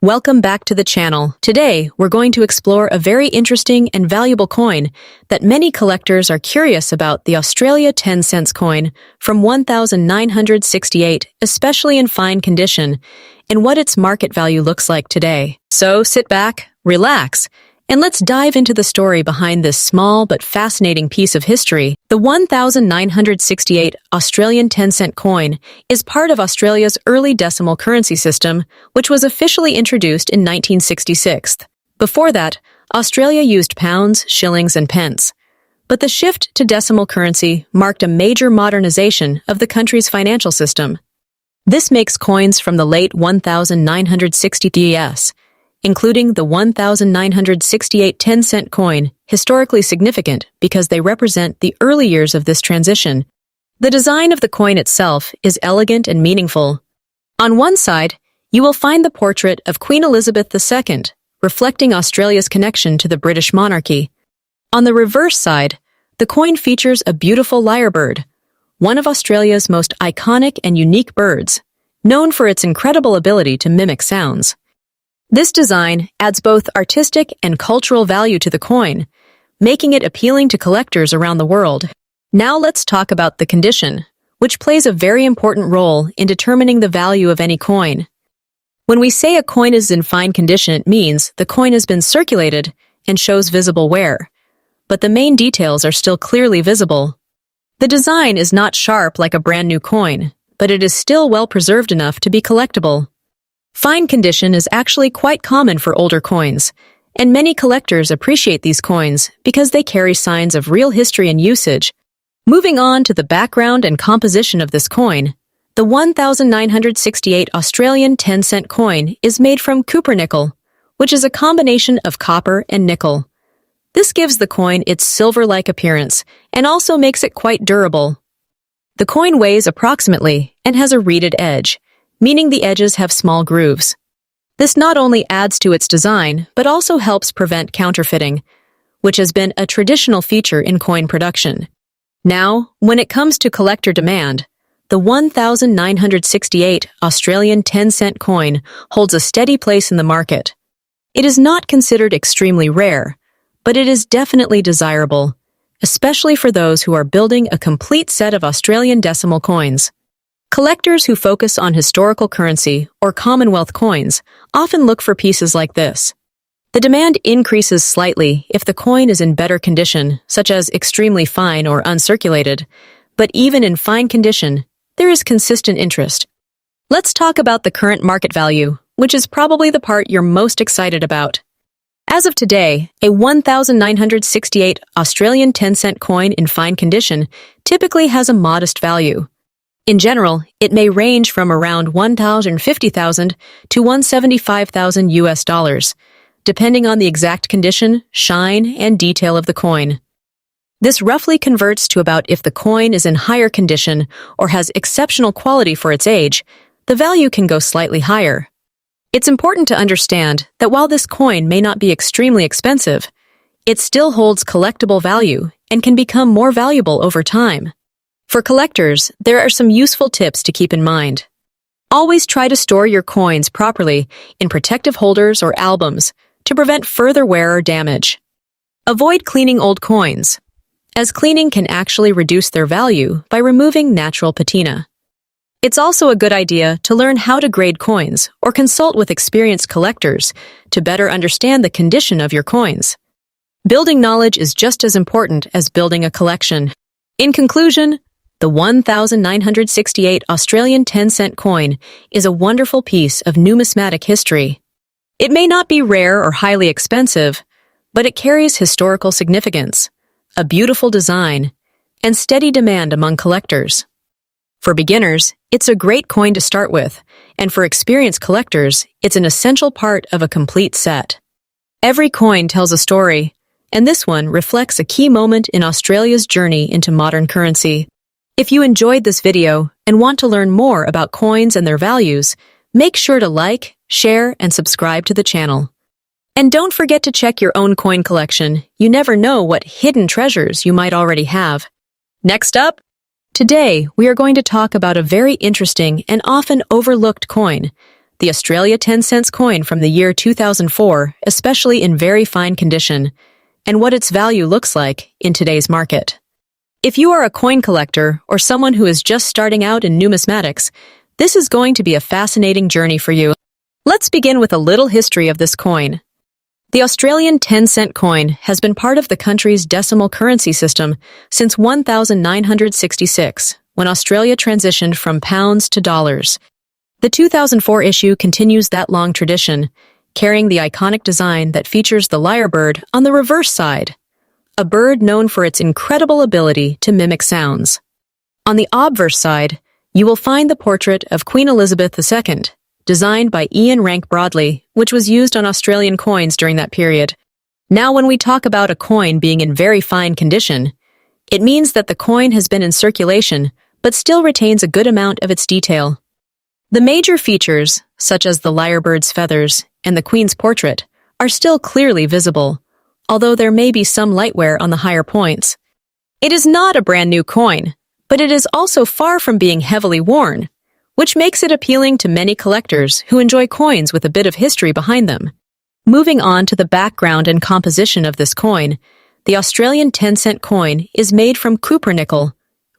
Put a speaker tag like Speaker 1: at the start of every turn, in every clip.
Speaker 1: Welcome back to the channel. Today, we're going to explore a very interesting and valuable coin that many collectors are curious about, the Australia 10 cents coin from 1968, especially in fine condition, and what its market value looks like today. So sit back, relax, and let's dive into the story behind this small but fascinating piece of history. The 1968 Australian 10-cent coin is part of Australia's early decimal currency system, which was officially introduced in 1966. Before that, Australia used pounds, shillings, and pence. But the shift to decimal currency marked a major modernization of the country's financial system. This makes coins from the late 1960s, including the 1968 10-cent coin, historically significant because they represent the early years of this transition. The design of the coin itself is elegant and meaningful. On one side, you will find the portrait of Queen Elizabeth II, reflecting Australia's connection to the British monarchy. On the reverse side, the coin features a beautiful lyrebird, one of Australia's most iconic and unique birds, known for its incredible ability to mimic sounds. This design adds both artistic and cultural value to the coin, making it appealing to collectors around the world. Now let's talk about the condition, which plays a very important role in determining the value of any coin. When we say a coin is in fine condition, it means the coin has been circulated and shows visible wear, but the main details are still clearly visible. The design is not sharp like a brand new coin, but it is still well preserved enough to be collectible. Fine condition is actually quite common for older coins, and many collectors appreciate these coins because they carry signs of real history and usage. Moving on to the background and composition of this coin, the 1968 Australian 10-cent coin is made from cupronickel, which is a combination of copper and nickel. This gives the coin its silver-like appearance and also makes it quite durable. The coin weighs approximately and has a reeded edge, meaning the edges have small grooves. This not only adds to its design, but also helps prevent counterfeiting, which has been a traditional feature in coin production. Now, when it comes to collector demand, the 1968 Australian 10-cent coin holds a steady place in the market. It is not considered extremely rare, but it is definitely desirable, especially for those who are building a complete set of Australian decimal coins. Collectors who focus on historical currency or Commonwealth coins often look for pieces like this. The demand increases slightly if the coin is in better condition, such as extremely fine or uncirculated, but even in fine condition, there is consistent interest. Let's talk about the current market value, which is probably the part you're most excited about. As of today, a 1968 Australian 10-cent coin in fine condition typically has a modest value. In general, it may range from around $150,000 to $175,000, depending on the exact condition, shine, and detail of the coin. This roughly converts to about, if the coin is in higher condition or has exceptional quality for its age, the value can go slightly higher. It's important to understand that while this coin may not be extremely expensive, it still holds collectible value and can become more valuable over time. For collectors, there are some useful tips to keep in mind. Always try to store your coins properly in protective holders or albums to prevent further wear or damage. Avoid cleaning old coins, as cleaning can actually reduce their value by removing natural patina. It's also a good idea to learn how to grade coins or consult with experienced collectors to better understand the condition of your coins. Building knowledge is just as important as building a collection. In conclusion, the 1968 Australian 10-cent coin is a wonderful piece of numismatic history. It may not be rare or highly expensive, but it carries historical significance, a beautiful design, and steady demand among collectors. For beginners, it's a great coin to start with, and for experienced collectors, it's an essential part of a complete set. Every coin tells a story, and this one reflects a key moment in Australia's journey into modern currency. If you enjoyed this video and want to learn more about coins and their values, make sure to like, share, and subscribe to the channel. And don't forget to check your own coin collection. You never know what hidden treasures you might already have. Next up, today we are going to talk about a very interesting and often overlooked coin, the Australia 10 cents coin from the year 2004, especially in very fine condition, and what its value looks like in today's market. If you are a coin collector or someone who is just starting out in numismatics, this is going to be a fascinating journey for you. Let's begin with a little history of this coin. The Australian 10-cent coin has been part of the country's decimal currency system since 1966, when Australia transitioned from pounds to dollars. The 2004 issue continues that long tradition, carrying the iconic design that features the lyrebird on the reverse side, a bird known for its incredible ability to mimic sounds. On the obverse side, you will find the portrait of Queen Elizabeth II, designed by Ian Rank Broadley, which was used on Australian coins during that period. Now, when we talk about a coin being in very fine condition, it means that the coin has been in circulation, but still retains a good amount of its detail. The major features, such as the lyrebird's feathers and the Queen's portrait, are still clearly visible, although there may be some light wear on the higher points. It is not a brand new coin, but it is also far from being heavily worn, which makes it appealing to many collectors who enjoy coins with a bit of history behind them. Moving on to the background and composition of this coin, the Australian 10-cent coin is made from cupronickel,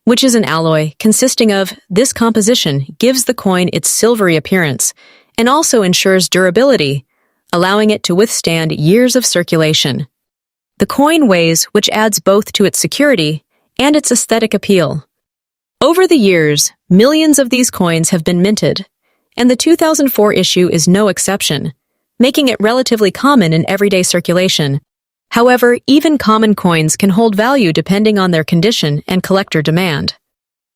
Speaker 1: which is an alloy consisting of this composition gives the coin its silvery appearance and also ensures durability, allowing it to withstand years of circulation. The coin weighs, which adds both to its security and its aesthetic appeal. Over the years, millions of these coins have been minted, and the 2004 issue is no exception, making it relatively common in everyday circulation. However, even common coins can hold value depending on their condition and collector demand.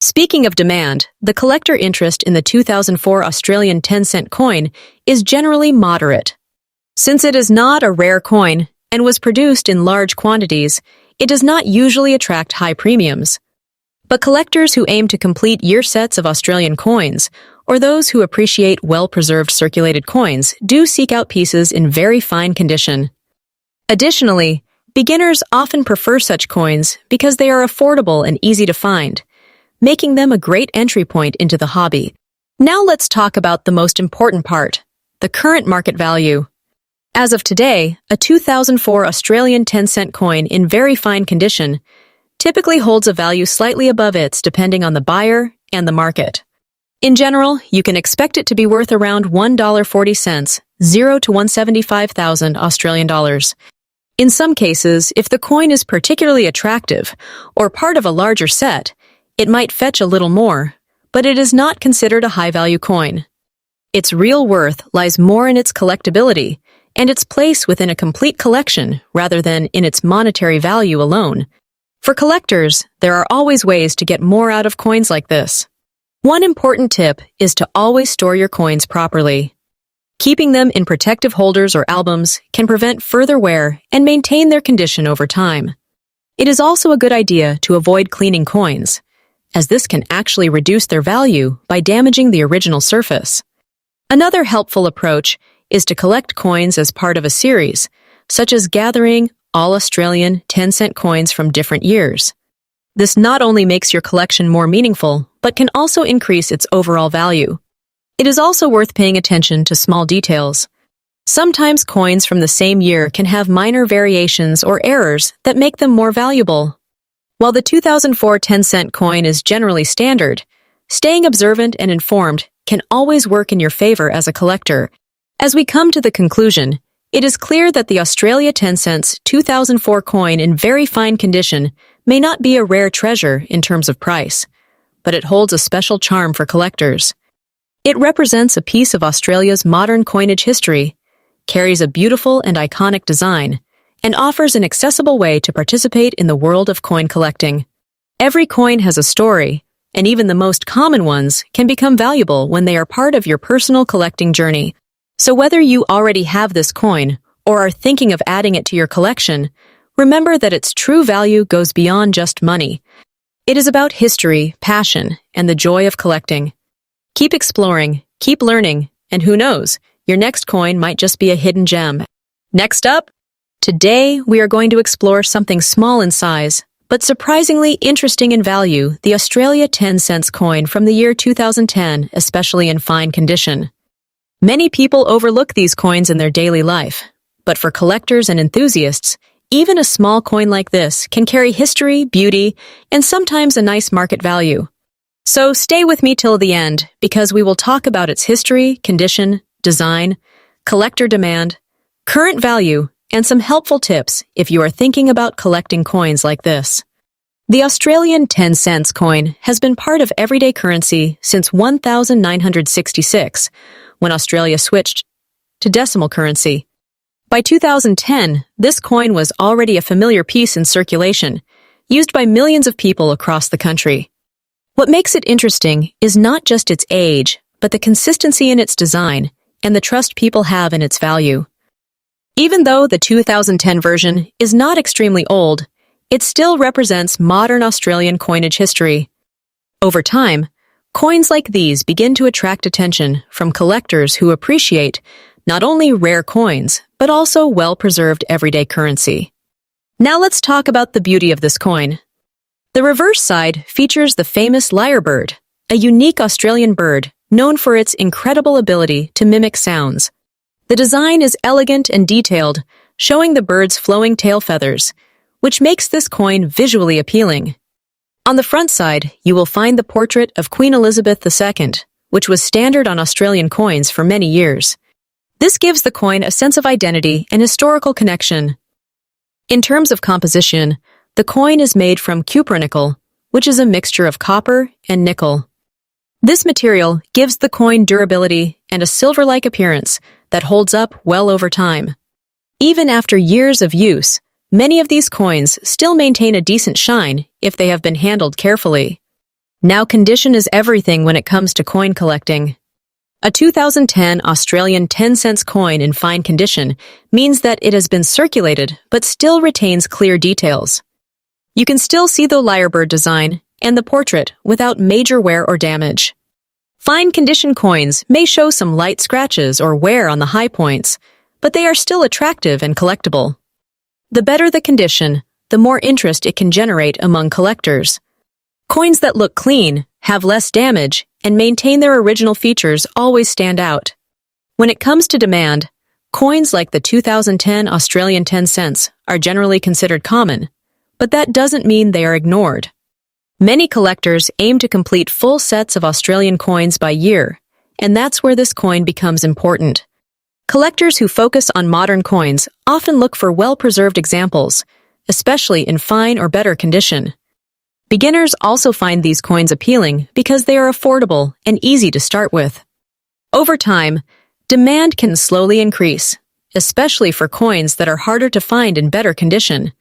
Speaker 1: Speaking of demand, the collector interest in the 2004 Australian 10-cent coin is generally moderate. Since it is not a rare coin and was produced in large quantities, it does not usually attract high premiums. But collectors who aim to complete year sets of Australian coins, or those who appreciate well-preserved circulated coins, do seek out pieces in very fine condition. Additionally, beginners often prefer such coins because they are affordable and easy to find, making them a great entry point into the hobby. Now let's talk about the most important part, the current market value. As of today, a 2004 Australian 10-cent coin in very fine condition typically holds a value slightly above its depending on the buyer and the market. In general, you can expect it to be worth around $1.40, 0 to 175,000 Australian dollars. In some cases, if the coin is particularly attractive or part of a larger set, it might fetch a little more, but it is not considered a high-value coin. Its real worth lies more in its collectability and its place within a complete collection rather than in its monetary value alone. For collectors, there are always ways to get more out of coins like this. One important tip is to always store your coins properly. Keeping them in protective holders or albums can prevent further wear and maintain their condition over time. It is also a good idea to avoid cleaning coins, as this can actually reduce their value by damaging the original surface. Another helpful approach is to collect coins as part of a series, such as gathering all Australian 10-cent coins from different years. This not only makes your collection more meaningful, but can also increase its overall value. It is also worth paying attention to small details. Sometimes coins from the same year can have minor variations or errors that make them more valuable. While the 2004 10-cent coin is generally standard, staying observant and informed can always work in your favor as a collector. As we come to the conclusion, it is clear that the Australia 10 cents 2004 coin in very fine condition may not be a rare treasure in terms of price, but it holds a special charm for collectors. It represents a piece of Australia's modern coinage history, carries a beautiful and iconic design, and offers an accessible way to participate in the world of coin collecting. Every coin has a story, and even the most common ones can become valuable when they are part of your personal collecting journey. So whether you already have this coin or are thinking of adding it to your collection, remember that its true value goes beyond just money. It is about history, passion, and the joy of collecting. Keep exploring, keep learning, and who knows, your next coin might just be a hidden gem. Next up, today we are going to explore something small in size, but surprisingly interesting in value, the Australia 10 cents coin from the year 2010, especially in fine condition. Many people overlook these coins in their daily life, but for collectors and enthusiasts, even a small coin like this can carry history, beauty, and sometimes a nice market value. So stay with me till the end, because we will talk about its history, condition, design, collector demand, current value, and some helpful tips if you are thinking about collecting coins like this. The Australian 10 cents coin has been part of everyday currency since 1966, when Australia switched to decimal currency. By 2010, this coin was already a familiar piece in circulation, used by millions of people across the country. What makes it interesting is not just its age, but the consistency in its design and the trust people have in its value. Even though the 2010 version is not extremely old, it still represents modern Australian coinage history. Over time, coins like these begin to attract attention from collectors who appreciate not only rare coins, but also well-preserved everyday currency. Now let's talk about the beauty of this coin. The reverse side features the famous lyrebird, a unique Australian bird known for its incredible ability to mimic sounds. The design is elegant and detailed, showing the bird's flowing tail feathers, which makes this coin visually appealing. On the front side, you will find the portrait of Queen Elizabeth II, which was standard on Australian coins for many years. This gives the coin a sense of identity and historical connection. In terms of composition, the coin is made from cupronickel, which is a mixture of copper and nickel. This material gives the coin durability and a silver-like appearance that holds up well over time. Even after years of use, many of these coins still maintain a decent shine if they have been handled carefully. Now, condition is everything when it comes to coin collecting. A 2010 Australian 10 cents coin in fine condition means that it has been circulated but still retains clear details. You can still see the lyrebird design and the portrait without major wear or damage. Fine condition coins may show some light scratches or wear on the high points, but they are still attractive and collectible. The better the condition, the more interest it can generate among collectors. Coins that look clean, have less damage, and maintain their original features always stand out. When it comes to demand, coins like the 2010 Australian 10 cents are generally considered common, but that doesn't mean they are ignored. Many collectors aim to complete full sets of Australian coins by year, and that's where this coin becomes important. Collectors who focus on modern coins often look for well-preserved examples, especially in fine or better condition. Beginners also find these coins appealing because they are affordable and easy to start with. Over time, demand can slowly increase, especially for coins that are harder to find in better condition.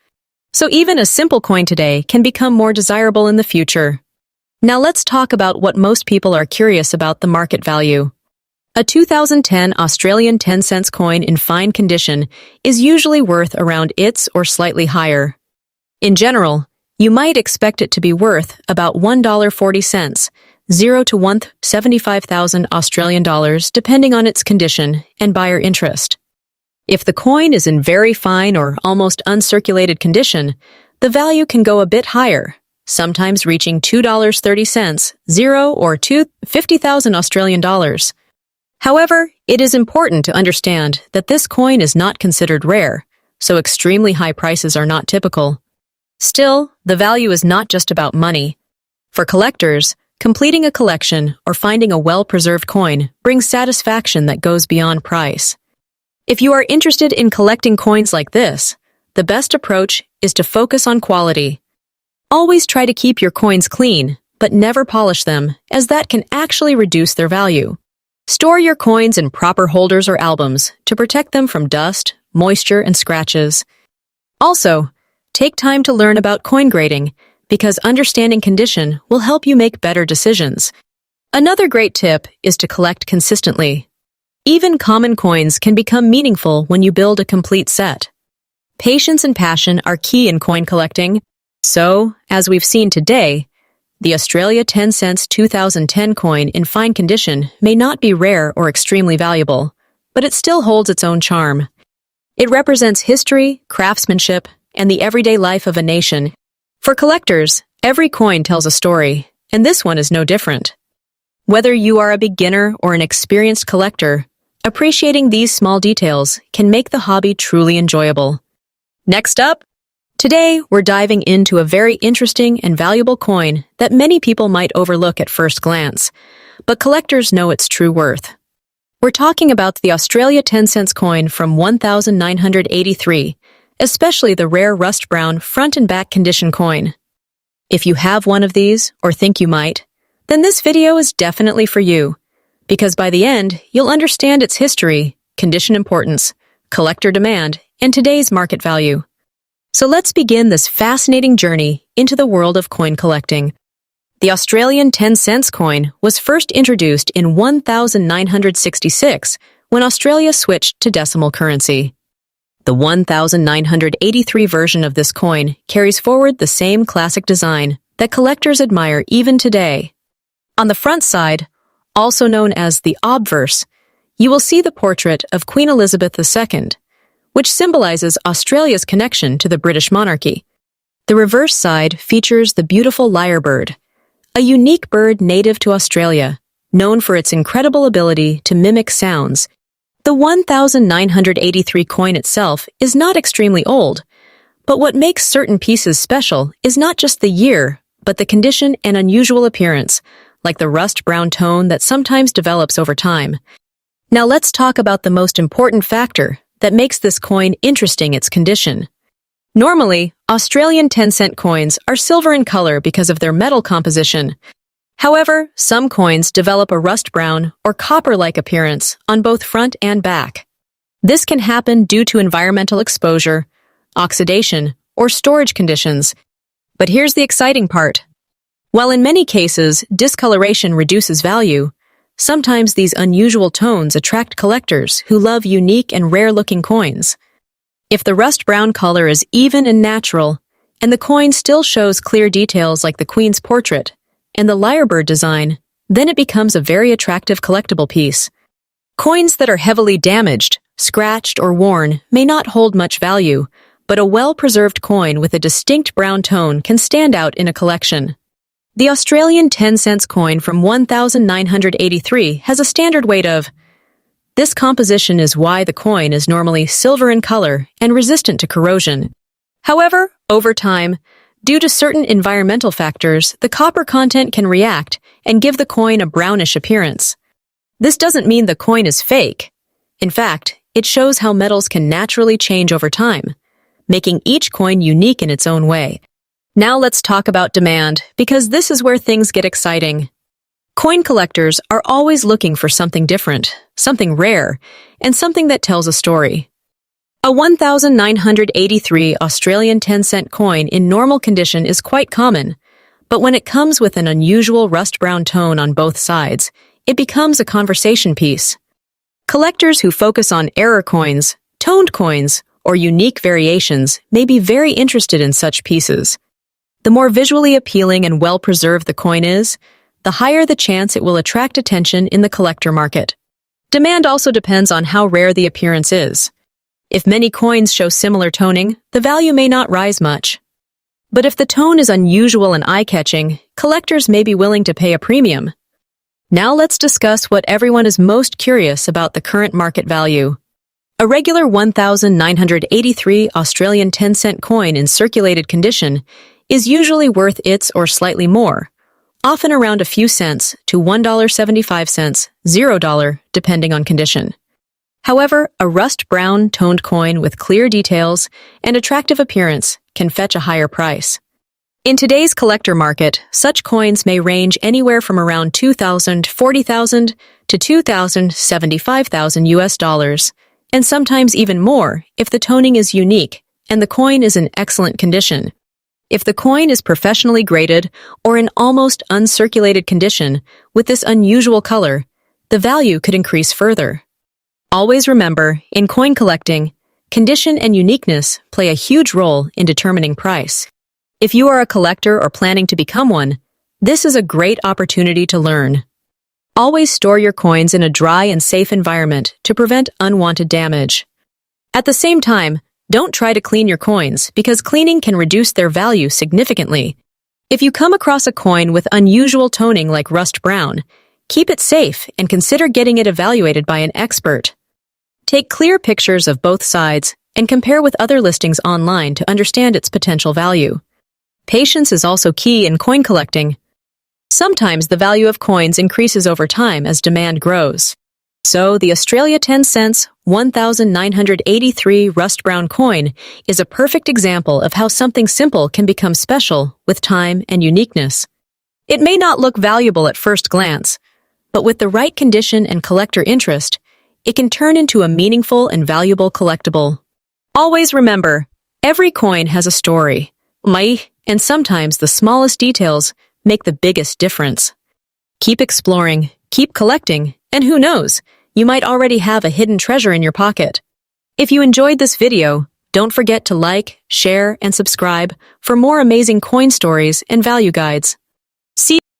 Speaker 1: So even a simple coin today can become more desirable in the future. Now let's talk about what most people are curious about: the market value. A 2010 Australian 10 cents coin in fine condition is usually worth around its or slightly higher. In general, you might expect it to be worth about $1.40, 0 to 175,000 Australian dollars, depending on its condition and buyer interest. If the coin is in very fine or almost uncirculated condition, the value can go a bit higher, sometimes reaching $2.30, 0 or 50,000 Australian dollars. However, it is important to understand that this coin is not considered rare, so extremely high prices are not typical. Still, the value is not just about money. For collectors, completing a collection or finding a well-preserved coin brings satisfaction that goes beyond price. If you are interested in collecting coins like this, the best approach is to focus on quality. Always try to keep your coins clean, but never polish them, as that can actually reduce their value. Store your coins in proper holders or albums to protect them from dust, moisture, and scratches. Also, take time to learn about coin grading, because understanding condition will help you make better decisions. Another great tip is to collect consistently. Even common coins can become meaningful when you build a complete set. Patience and passion are key in coin collecting. So, as we've seen today, the Australia 10 cents 2010 coin in fine condition may not be rare or extremely valuable, but it still holds its own charm. It represents history, craftsmanship, and the everyday life of a nation. For collectors, every coin tells a story, and this one is no different. Whether you are a beginner or an experienced collector, appreciating these small details can make the hobby truly enjoyable. Next up, today we're diving into a very interesting and valuable coin that many people might overlook at first glance, but collectors know its true worth. We're talking about the Australia 10-cent coin from 1983, especially the rare rust brown front and back condition coin. If you have one of these, or think you might, then this video is definitely for you, because by the end, you'll understand its history, condition importance, collector demand, and today's market value. So let's begin this fascinating journey into the world of coin collecting. The Australian 10-cent coin was first introduced in 1966 when Australia switched to decimal currency. The 1983 version of this coin carries forward the same classic design that collectors admire even today. On the front side, also known as the obverse, you will see the portrait of Queen Elizabeth II, which symbolizes Australia's connection to the British monarchy. The reverse side features the beautiful lyrebird, a unique bird native to Australia, known for its incredible ability to mimic sounds. The 1983 coin itself is not extremely old, but what makes certain pieces special is not just the year, but the condition and unusual appearance, like the rust brown tone that sometimes develops over time. Now let's talk about the most important factor that makes this coin interesting: its condition. Normally, Australian 10-cent coins are silver in color because of their metal composition. However, some coins develop a rust brown or copper-like appearance on both front and back. This can happen due to environmental exposure, oxidation, or storage conditions. But here's the exciting part. While in many cases discoloration reduces value, sometimes these unusual tones attract collectors who love unique and rare-looking coins. If the rust brown color is even and natural, and the coin still shows clear details like the Queen's portrait and the lyrebird design, then it becomes a very attractive collectible piece. Coins that are heavily damaged, scratched, or worn may not hold much value, but a well-preserved coin with a distinct brown tone can stand out in a collection. The Australian 10-cent coin from 1983 has a standard weight of. This composition is why the coin is normally silver in color and resistant to corrosion. However, over time, due to certain environmental factors, the copper content can react and give the coin a brownish appearance. This doesn't mean the coin is fake. In fact, it shows how metals can naturally change over time, making each coin unique in its own way. Now let's talk about demand, because this is where things get exciting. Coin collectors are always looking for something different, something rare, and something that tells a story. A 1983 Australian 10-cent coin in normal condition is quite common, but when it comes with an unusual rust brown tone on both sides, it becomes a conversation piece. Collectors who focus on error coins, toned coins, or unique variations may be very interested in such pieces. The more visually appealing and well-preserved the coin is, the higher the chance it will attract attention in the collector market. Demand also depends on how rare the appearance is. If many coins show similar toning, the value may not rise much. But if the tone is unusual and eye-catching, collectors may be willing to pay a premium. Now let's discuss what everyone is most curious about: the current market value. A regular 1983 Australian 10-cent coin in circulated condition is usually worth its or slightly more, often around a few cents to $1.75, $0, depending on condition. However, a rust brown toned coin with clear details and attractive appearance can fetch a higher price. In today's collector market, such coins may range anywhere from around $2,000, $40,000 to $2,000, $75,000 US, and sometimes even more if the toning is unique and the coin is in excellent condition. If the coin is professionally graded or in almost uncirculated condition with this unusual color, the value could increase further. Always remember, in coin collecting, condition and uniqueness play a huge role in determining price. If you are a collector or planning to become one, this is a great opportunity to learn. Always store your coins in a dry and safe environment to prevent unwanted damage. At the same time, don't try to clean your coins because cleaning can reduce their value significantly. If you come across a coin with unusual toning like rust brown, keep it safe and consider getting it evaluated by an expert. Take clear pictures of both sides and compare with other listings online to understand its potential value. Patience is also key in coin collecting. Sometimes the value of coins increases over time as demand grows. So, the Australia 10 cents 1983 rust brown coin is a perfect example of how something simple can become special with time and uniqueness. It may not look valuable at first glance, but with the right condition and collector interest, it can turn into a meaningful and valuable collectible. Always remember, every coin has a story, and sometimes the smallest details make the biggest difference. Keep exploring, keep collecting, and who knows, you might already have a hidden treasure in your pocket. If you enjoyed this video, don't forget to like, share, and subscribe for more amazing coin stories and value guides.